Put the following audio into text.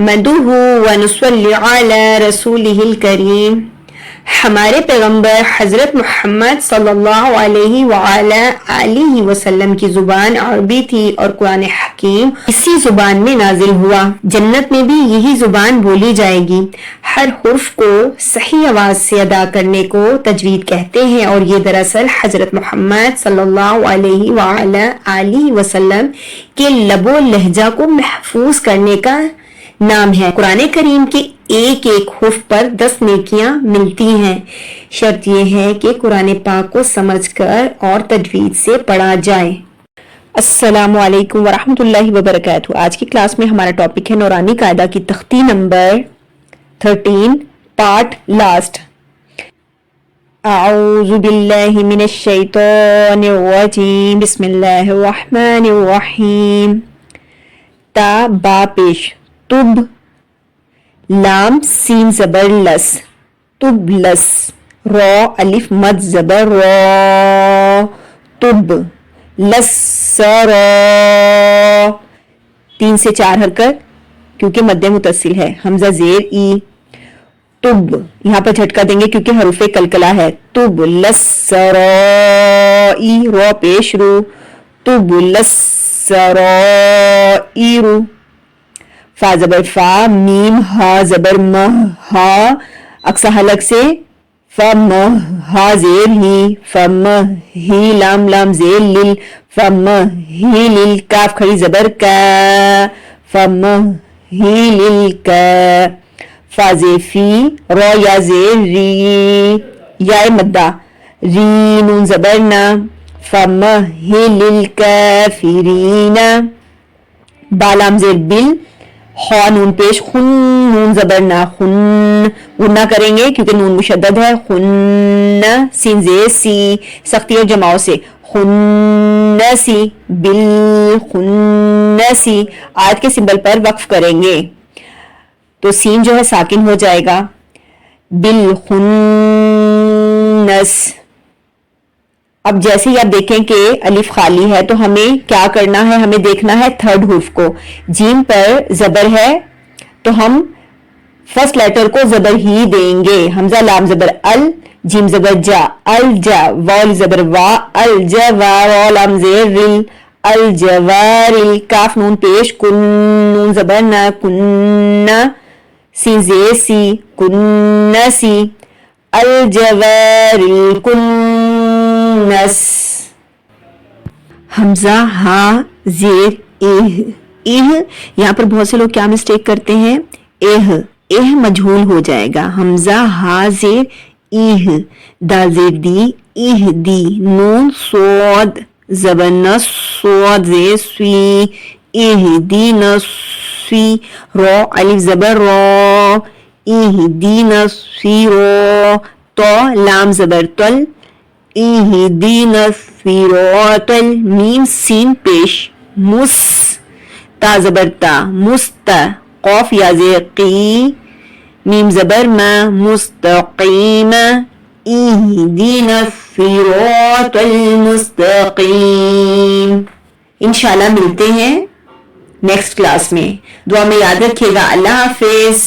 نحمدہ ونصلی علی رسولہ الکریم. ہمارے پیغمبر حضرت محمد صلی اللہ علیہ وآلہ آلہ وسلم کی زبان عربی تھی اور قرآن حکیم اسی زبان میں نازل ہوا. جنت میں بھی یہی زبان بولی جائے گی. ہر حرف کو صحیح آواز سے ادا کرنے کو تجوید کہتے ہیں اور یہ دراصل حضرت محمد صلی اللہ علیہ وآلہ آلہ وسلم کے لب و لہجہ کو محفوظ کرنے کا نام ہے. قرآن کریم کے ایک ایک حرف پر 10 نیکیاں ملتی ہیں. شرط یہ ہے کہ قرآن پاک کو سمجھ کر اور تجوید سے پڑھا جائے. السلام علیکم ورحمۃ اللہ وبرکاتہ. آج کی کلاس میں ہمارا ٹاپک ہے نورانی قاعدہ کی تختی نمبر 13 پارٹ لاسٹ. اعوذ باللہ من الشیطان الرجیم. بسم اللہ الرحمن الرحیم. تا با پیش تب، لام سین زبر لس تب لس، را الف مد زبر را تب لس را. 3 سے 4 حرکت کیونکہ مد متصل ہے. حمزہ زیر ای. تب یہاں پر جھٹکا دیں گے کیونکہ حروف کلکلا ہے. تب لس را ای، را پیش رو. تب لس را ای رو. فا زبر فا، میم ہا زبر مہ ہا، اقصا حلق سے فم ہا زیر ہی. فم ہی، لام لام زیر لل. فم ہی لل. کاف کھڑی زبر کا. فم ہی لل کا. فا زیر فی، را یا زیر ری، یا مدہ ری، نون زبر نا. فم ہی لل کافرین. با لام زیر بل، خا نون پیش خن، نون زبر نا خن. غنہ کریں گے کیونکہ نون مشدد ہے. خن سین زیر سی، سختی اور جماؤ سے. خن سی بل خن سی. آیت کے سمبل پر وقف کریں گے تو سین جو ہے ساکن ہو جائے گا. بل خنس. اب جیسے ہی آپ دیکھیں کہ الف خالی ہے تو ہمیں کیا کرنا ہے؟ ہمیں دیکھنا ہے تھرڈ حرف کو. جیم پر زبر ہے تو ہم فرسٹ لیٹر کو زبر ہی دیں گے. حمزہ لام زبر ال، جیم زبر جا، الجا. واو زبر وا، الجا وا. را لام زیر رل، الجوارل. کاف نون پیش کن، نون زبر نا کن. سین زیر سی، کن سی. الجوارل کنس. حمزہ ہا زیر اہ. اہ یہاں پر بہت سے لوگ کیا مسٹیک کرتے ہیں؟ اہ. اہ مجہول ہو جائے گا. حمزہ ہا زیر اہ. دا زیر دی، اہ دی. نون سواد زبر نس، سواد زیر سوی. اہ دی نسوی. را الف زبر را، اہ دی نسوی را. تو لام زبر تل، اہدینا الصراط. میم سین پیش مس، تا زبر تا مست. قاف یا زیر قی، میم زبر ما مستقیم. اہدینا الصراط المستقیم. انشاءاللہ ملتے ہیں نیکسٹ کلاس میں. دعا میں یاد رکھیے گا. اللہ حافظ.